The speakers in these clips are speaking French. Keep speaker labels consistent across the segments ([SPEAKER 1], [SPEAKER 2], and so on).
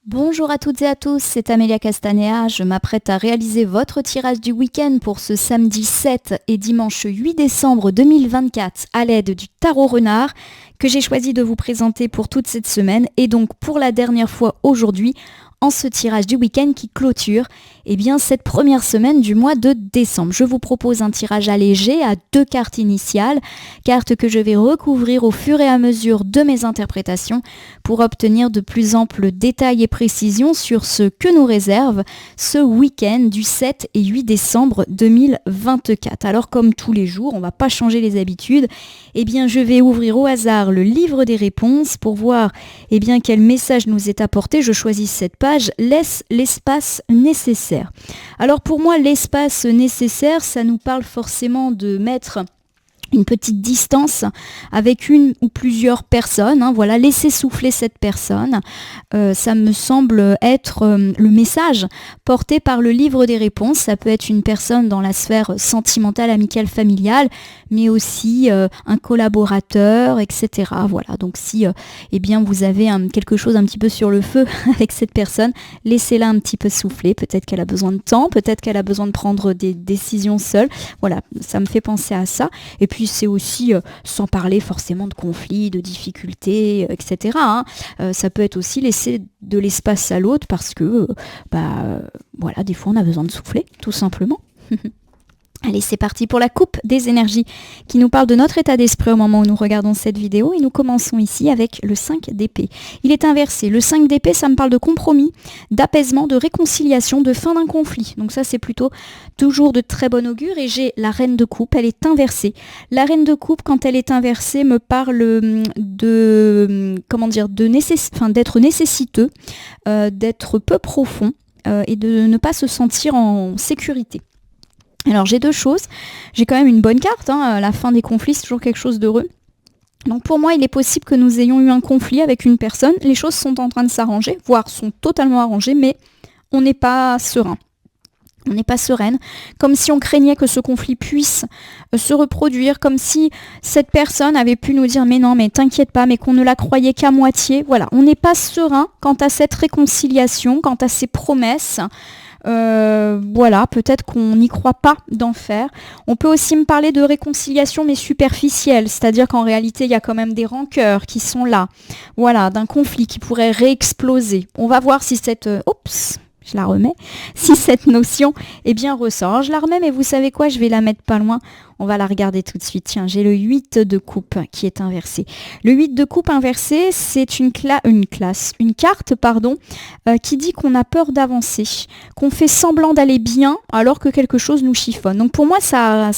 [SPEAKER 1] Bonjour à toutes et à tous, c'est Amélia Castanea. Je m'apprête à réaliser votre tirage du week-end pour ce samedi 7 et dimanche 8 décembre 2024 à l'aide du tarot renard que j'ai choisi de vous présenter pour toute cette semaine et donc pour la dernière fois aujourd'hui en ce tirage du week-end qui clôture cette première semaine du mois de décembre. Je vous propose un tirage allégé à 2 cartes initiales, cartes que je vais recouvrir au fur et à mesure de mes interprétations pour obtenir de plus amples détails et précisions sur ce que nous réserve ce week-end du 7 et 8 décembre 2024. Alors comme tous les jours, on ne va pas changer les habitudes, je vais ouvrir au hasard le livre des réponses pour voir quel message nous est apporté. Je choisis cette page, laisse l'espace nécessaire. Alors pour moi, l'espace nécessaire, ça nous parle forcément de mettre une petite distance avec une ou plusieurs personnes, laisser souffler cette personne. Ça me semble être le message porté par le livre des réponses. Ça peut être une personne dans la sphère sentimentale, amicale, familiale, mais aussi un collaborateur, etc. Voilà, donc si vous avez quelque chose un petit peu sur le feu avec cette personne, laissez-la un petit peu souffler. Peut-être qu'elle a besoin de temps, peut-être qu'elle a besoin de prendre des décisions seule. Voilà, ça me fait penser à ça. Et puis c'est aussi, sans parler forcément de conflits, de difficultés, etc. Ça peut être aussi laisser de l'espace à l'autre parce que, des fois on a besoin de souffler, tout simplement. Allez, c'est parti pour la coupe des énergies qui nous parle de notre état d'esprit au moment où nous regardons cette vidéo. Et nous commençons ici avec le 5 d'épée. Il est inversé. Le 5 d'épée, ça me parle de compromis, d'apaisement, de réconciliation, de fin d'un conflit. Donc ça, c'est plutôt toujours de très bon augure. Et j'ai la reine de coupe, elle est inversée. La reine de coupe, quand elle est inversée, me parle d'être nécessiteux, d'être peu profond et de ne pas se sentir en sécurité. Alors j'ai deux choses, j'ai quand même une bonne carte, la fin des conflits c'est toujours quelque chose d'heureux. Donc pour moi il est possible que nous ayons eu un conflit avec une personne, les choses sont en train de s'arranger, voire sont totalement arrangées, mais on n'est pas serein. On n'est pas sereine, comme si on craignait que ce conflit puisse se reproduire, comme si cette personne avait pu nous dire mais non, mais t'inquiète pas, mais qu'on ne la croyait qu'à moitié. Voilà, on n'est pas serein quant à cette réconciliation, quant à ces promesses. Peut-être qu'on n'y croit pas d'en faire. On peut aussi me parler de réconciliation mais superficielle, c'est-à-dire qu'en réalité il y a quand même des rancœurs qui sont là, d'un conflit qui pourrait réexploser. On va voir si cette je la remets, si cette notion ressort. Je la remets, mais vous savez quoi, je vais la mettre pas loin. On va la regarder tout de suite. Tiens, j'ai le 8 de coupe qui est inversé. Le 8 de coupe inversé, c'est une carte, qui dit qu'on a peur d'avancer, qu'on fait semblant d'aller bien alors que quelque chose nous chiffonne. Donc pour moi, ça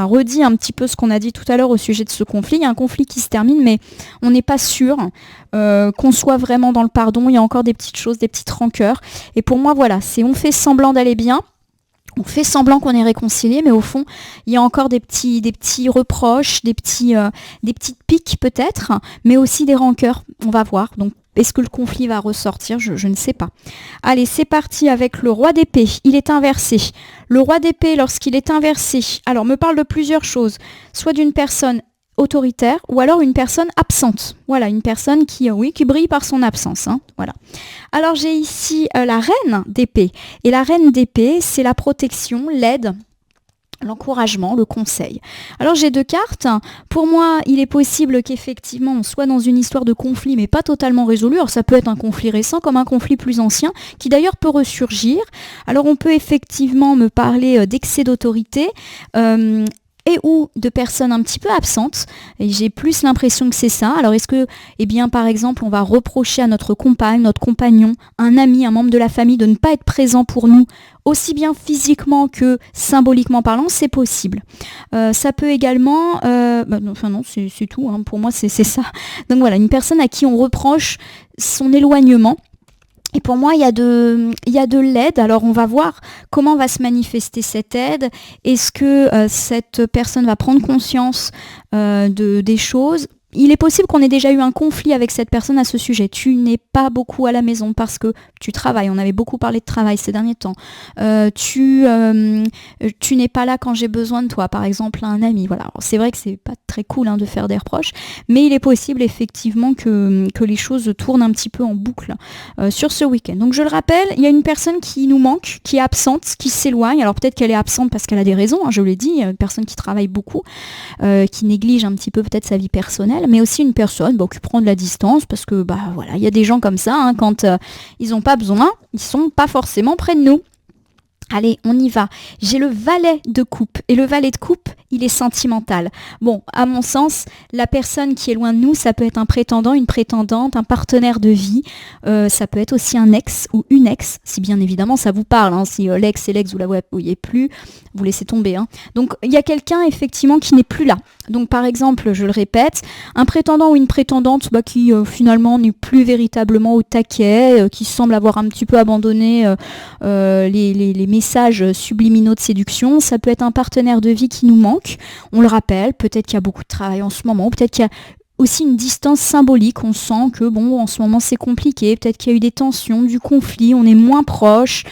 [SPEAKER 1] redit un petit peu ce qu'on a dit tout à l'heure au sujet de ce conflit. Il y a un conflit qui se termine, mais on n'est pas sûr qu'on soit vraiment dans le pardon. Il y a encore des petites choses, des petites rancœurs. Et pour moi, on fait semblant d'aller bien. On fait semblant qu'on est réconcilié, mais au fond, il y a encore des petits reproches, des petites piques peut-être, mais aussi des rancœurs. On va voir. Donc, est-ce que le conflit va ressortir ? Je ne sais pas. Allez, c'est parti avec le roi d'épée. Il est inversé. Le roi d'épée, lorsqu'il est inversé, alors me parle de plusieurs choses. Soit d'une personne autoritaire ou alors une personne absente. Voilà, une personne qui brille par son absence. Voilà. Alors j'ai ici la reine d'épée. Et la reine d'épée, c'est la protection, l'aide, l'encouragement, le conseil. Alors j'ai deux cartes. Pour moi, il est possible qu'effectivement on soit dans une histoire de conflit, mais pas totalement résolue. Alors ça peut être un conflit récent comme un conflit plus ancien, qui d'ailleurs peut ressurgir. Alors on peut effectivement me parler d'excès d'autorité, et ou de personnes un petit peu absentes, et j'ai plus l'impression que c'est ça. Alors est-ce que, par exemple, on va reprocher à notre compagne, notre compagnon, un ami, un membre de la famille de ne pas être présent pour nous, aussi bien physiquement que symboliquement parlant, c'est possible. Ça peut également, c'est tout, pour moi c'est ça. Donc voilà, une personne à qui on reproche son éloignement. Et pour moi, il y a de l'aide. Alors, on va voir comment va se manifester cette aide. Est-ce que cette personne va prendre conscience des choses ? il est possible qu'on ait déjà eu un conflit avec cette personne à ce sujet. Tu n'es pas beaucoup à la maison parce que tu travailles. On avait beaucoup parlé de travail ces derniers temps. Tu n'es pas là quand j'ai besoin de toi, par exemple, à un ami. Voilà. Alors, c'est vrai que c'est pas très cool de faire des reproches, mais il est possible effectivement que les choses tournent un petit peu en boucle sur ce week-end. Donc je le rappelle, il y a une personne qui nous manque, qui est absente, qui s'éloigne. Alors peut-être qu'elle est absente parce qu'elle a des raisons, je l'ai dit, une personne qui travaille beaucoup, qui néglige un petit peu peut-être sa vie personnelle, mais aussi une personne qui prend de la distance parce que voilà, il y a des gens comme ça, quand ils n'ont pas besoin, ils sont pas forcément près de nous. Allez, on y va. J'ai le valet de coupe. Et le valet de coupe, il est sentimental. Bon, à mon sens, la personne qui est loin de nous, ça peut être un prétendant, une prétendante, un partenaire de vie. Ça peut être aussi un ex ou une ex, si bien évidemment ça vous parle. Si l'ex et l'ex, vous la voyez plus, vous laissez tomber. Donc, il y a quelqu'un, effectivement, qui n'est plus là. Donc, par exemple, je le répète, un prétendant ou une prétendante qui, finalement, n'est plus véritablement au taquet, qui semble avoir un petit peu abandonné les messages subliminaux de séduction. Ça peut être un partenaire de vie qui nous manque. On le rappelle, peut-être qu'il y a beaucoup de travail en ce moment, ou peut-être qu'il y a aussi une distance symbolique. On sent que, en ce moment, c'est compliqué. Peut-être qu'il y a eu des tensions, du conflit, on est moins proche.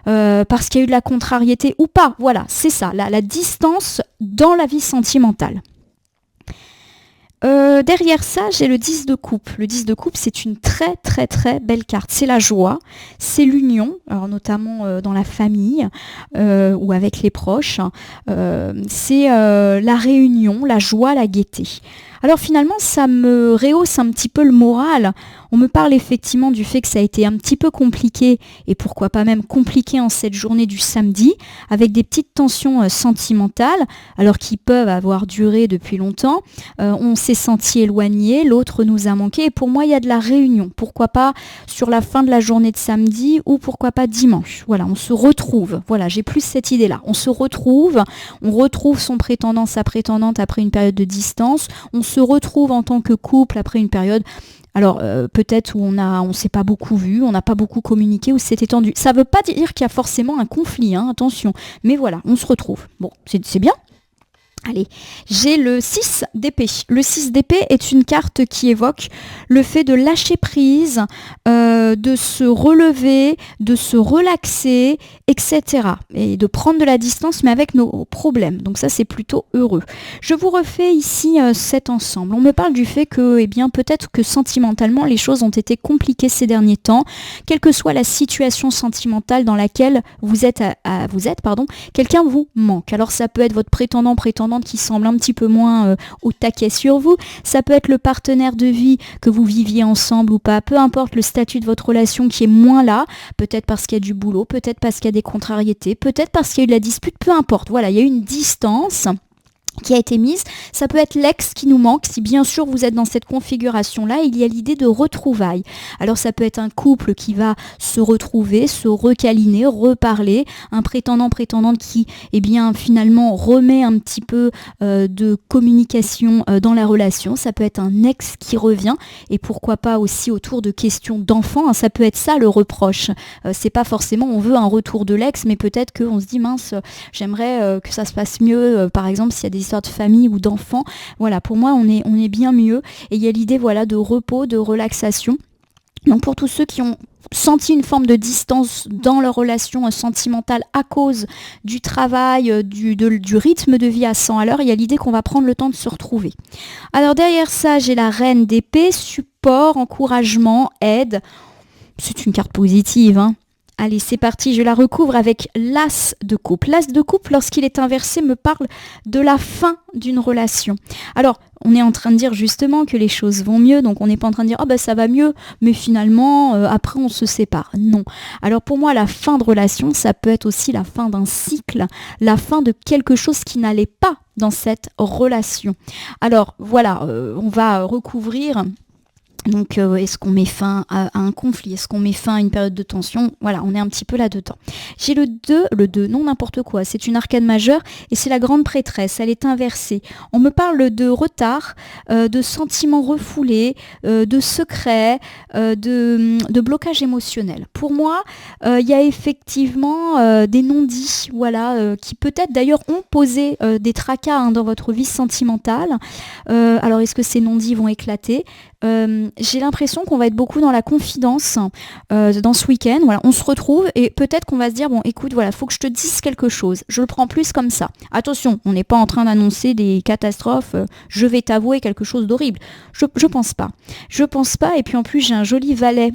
[SPEAKER 1] Parce qu'il y a eu de la contrariété ou pas. Voilà, c'est ça, la distance dans la vie sentimentale. Derrière ça, j'ai le 10 de coupe. Le 10 de coupe, c'est une très très très belle carte. C'est la joie, c'est l'union, alors notamment dans la famille ou avec les proches. C'est la réunion, la joie, la gaieté. Alors finalement, ça me rehausse un petit peu le moral. On me parle effectivement du fait que ça a été un petit peu compliqué, et pourquoi pas même compliqué en cette journée du samedi, avec des petites tensions sentimentales, alors qui peuvent avoir duré depuis longtemps. On s'est senti éloigné, l'autre nous a manqué, et pour moi, il y a de la réunion. Pourquoi pas sur la fin de la journée de samedi, ou pourquoi pas dimanche. Voilà, on se retrouve. Voilà, j'ai plus cette idée-là. On se retrouve, on retrouve son prétendant, sa prétendante après une période de distance. On se retrouve en tant que couple après une période, alors peut-être où on s'est pas beaucoup vu, on n'a pas beaucoup communiqué, où c'était tendu. Ça veut pas dire qu'il y a forcément un conflit, attention. Mais voilà, on se retrouve. Bon, c'est bien. Allez, j'ai le 6 d'épée. Le 6 d'épée est une carte qui évoque le fait de lâcher prise, de se relever, de se relaxer, etc. Et de prendre de la distance, mais avec nos problèmes. Donc ça, c'est plutôt heureux. Je vous refais ici cet ensemble. On me parle du fait que, peut-être que sentimentalement, les choses ont été compliquées ces derniers temps. Quelle que soit la situation sentimentale dans laquelle vous êtes, quelqu'un vous manque. Alors ça peut être votre prétendante qui semble un petit peu moins au taquet sur vous. Ça peut être le partenaire de vie, que vous viviez ensemble ou pas. Peu importe le statut de votre relation qui est moins là. Peut-être parce qu'il y a du boulot, peut-être parce qu'il y a des contrariétés, peut-être parce qu'il y a eu de la dispute, peu importe. Voilà, il y a eu une distance qui a été mise. Ça peut être l'ex qui nous manque. Si bien sûr vous êtes dans cette configuration-là, il y a l'idée de retrouvailles. Alors ça peut être un couple qui va se retrouver, se recaliner, reparler, un prétendant-prétendante qui finalement remet un petit peu de communication dans la relation. Ça peut être un ex qui revient, et pourquoi pas aussi autour de questions d'enfants. Ça peut être ça le reproche. C'est pas forcément on veut un retour de l'ex, mais peut-être qu'on se dit mince, j'aimerais que ça se passe mieux, par exemple s'il y a des histoires de famille ou d'enfants. Voilà, pour moi, on est bien mieux. Et il y a l'idée de repos, de relaxation. Donc pour tous ceux qui ont senti une forme de distance dans leur relation sentimentale à cause du travail, du rythme de vie à 100 à l'heure, il y a l'idée qu'on va prendre le temps de se retrouver. Alors derrière ça, j'ai la reine d'épée, support, encouragement, aide. C'est une carte positive, Allez, c'est parti, je la recouvre avec l'as de coupe. L'as de coupe, lorsqu'il est inversé, me parle de la fin d'une relation. Alors, on est en train de dire justement que les choses vont mieux, donc on n'est pas en train de dire « Ah ça va mieux, mais finalement, après on se sépare ». Non. Alors pour moi, la fin de relation, ça peut être aussi la fin d'un cycle, la fin de quelque chose qui n'allait pas dans cette relation. Alors voilà, on va recouvrir Donc, est-ce qu'on met fin à un conflit? Est-ce qu'on met fin à une période de tension? Voilà, on est un petit peu là-dedans. J'ai le 2, non n'importe quoi, c'est une arcane majeure et c'est la grande prêtresse, elle est inversée. On me parle de retard, de sentiments refoulés, de secrets, de blocage émotionnel. Pour moi, il y a effectivement des non-dits, voilà, qui peut-être d'ailleurs ont posé des tracas dans votre vie sentimentale. Alors, est-ce que ces non-dits vont éclater? J'ai l'impression qu'on va être beaucoup dans la confidence dans ce week-end. Voilà, on se retrouve et peut-être qu'on va se dire bon, écoute, voilà, faut que je te dise quelque chose. Je le prends plus comme ça. Attention, on n'est pas en train d'annoncer des catastrophes. Je vais t'avouer quelque chose d'horrible. Je pense pas. Je pense pas. Et puis en plus, j'ai un joli valet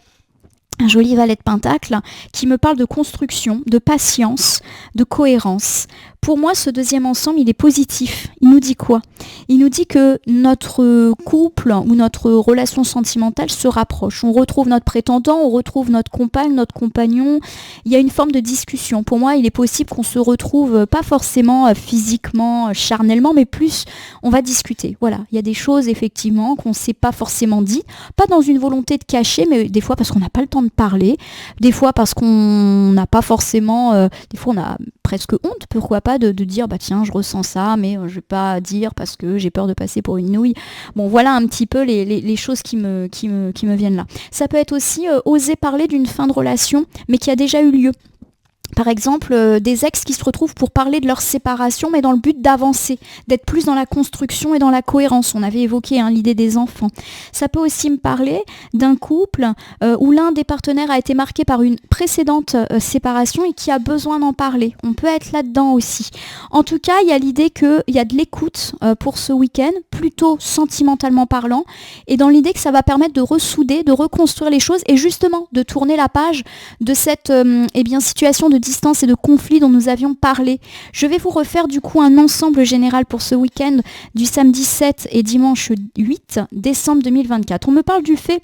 [SPEAKER 1] de pentacle qui me parle de construction, de patience, de cohérence. Pour moi, ce deuxième ensemble, il est positif. Il nous dit quoi? Il nous dit que notre couple ou notre relation sentimentale se rapproche. On retrouve notre prétendant, on retrouve notre compagne, notre compagnon. Il y a une forme de discussion. Pour moi, il est possible qu'on se retrouve pas forcément physiquement, charnellement, mais plus on va discuter. Voilà, il y a des choses effectivement qu'on ne s'est pas forcément dit, pas dans une volonté de cacher, mais des fois parce qu'on n'a pas le temps de parler, des fois parce qu'on n'a pas forcément, des fois on a presque honte, pourquoi pas, de dire bah tiens je ressens ça, mais je vais pas dire parce que j'ai peur de passer pour une nouille. Bon, voilà un petit peu les choses qui me viennent là. Ça peut être aussi oser parler d'une fin de relation mais qui a déjà eu lieu. Par exemple, des ex qui se retrouvent pour parler de leur séparation, mais dans le but d'avancer, d'être plus dans la construction et dans la cohérence. On avait évoqué l'idée des enfants. Ça peut aussi me parler d'un couple où l'un des partenaires a été marqué par une précédente séparation et qui a besoin d'en parler. On peut être là-dedans aussi. En tout cas, il y a l'idée qu'il y a de l'écoute pour ce week-end, plutôt sentimentalement parlant, et dans l'idée que ça va permettre de ressouder, de reconstruire les choses et justement de tourner la page de cette situation de distance et de conflit dont nous avions parlé. Je vais vous refaire du coup un ensemble général pour ce week-end du samedi 7 et dimanche 8 décembre 2024. On me parle du fait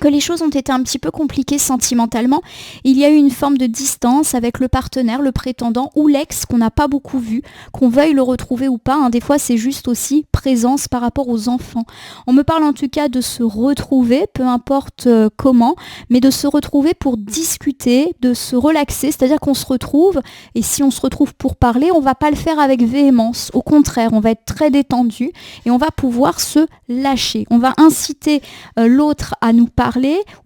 [SPEAKER 1] que les choses ont été un petit peu compliquées sentimentalement. Il y a eu une forme de distance avec le partenaire, le prétendant ou l'ex qu'on n'a pas beaucoup vu, qu'on veuille le retrouver ou pas. Des fois, c'est juste aussi présence par rapport aux enfants. On me parle en tout cas de se retrouver, peu importe comment, mais de se retrouver pour discuter, de se relaxer, c'est-à-dire qu'on se retrouve, et si on se retrouve pour parler, on ne va pas le faire avec véhémence. Au contraire, on va être très détendu et on va pouvoir se lâcher. On va inciter l'autre à nous parler,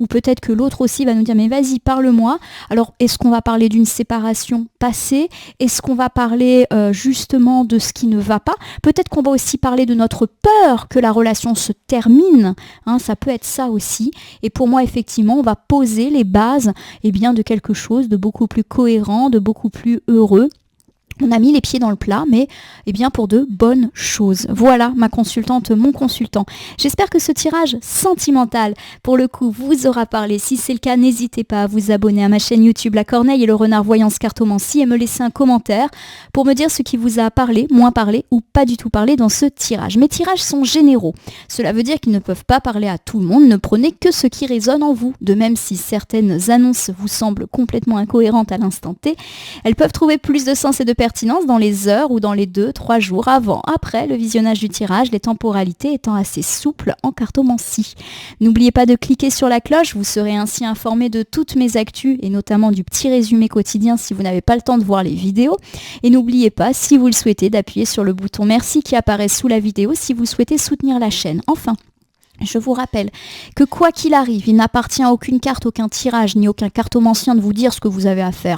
[SPEAKER 1] ou peut-être que l'autre aussi va nous dire mais vas-y parle-moi. Alors est-ce qu'on va parler d'une séparation passée? Est-ce qu'on va parler justement de ce qui ne va pas? Peut-être qu'on va aussi parler de notre peur que la relation se termine, ça peut être ça aussi. Et pour moi effectivement on va poser les bases de quelque chose de beaucoup plus cohérent, de beaucoup plus heureux. On a mis les pieds dans le plat, mais pour de bonnes choses. Voilà ma consultante, mon consultant. J'espère que ce tirage sentimental, pour le coup, vous aura parlé. Si c'est le cas, n'hésitez pas à vous abonner à ma chaîne YouTube La Corneille et le Renard Voyance Cartomancie et me laisser un commentaire pour me dire ce qui vous a parlé, moins parlé ou pas du tout parlé dans ce tirage. Mes tirages sont généraux. Cela veut dire qu'ils ne peuvent pas parler à tout le monde. Ne prenez que ce qui résonne en vous. De même, si certaines annonces vous semblent complètement incohérentes à l'instant T, elles peuvent trouver plus de sens et de pertinence dans les heures ou dans les 2-3 jours avant, après le visionnage du tirage, les temporalités étant assez souples en cartomancie. N'oubliez pas de cliquer sur la cloche, vous serez ainsi informé de toutes mes actus et notamment du petit résumé quotidien si vous n'avez pas le temps de voir les vidéos. Et n'oubliez pas, si vous le souhaitez, d'appuyer sur le bouton merci qui apparaît sous la vidéo si vous souhaitez soutenir la chaîne. Enfin, je vous rappelle que quoi qu'il arrive, il n'appartient à aucune carte, aucun tirage, ni aucun cartomancien de vous dire ce que vous avez à faire.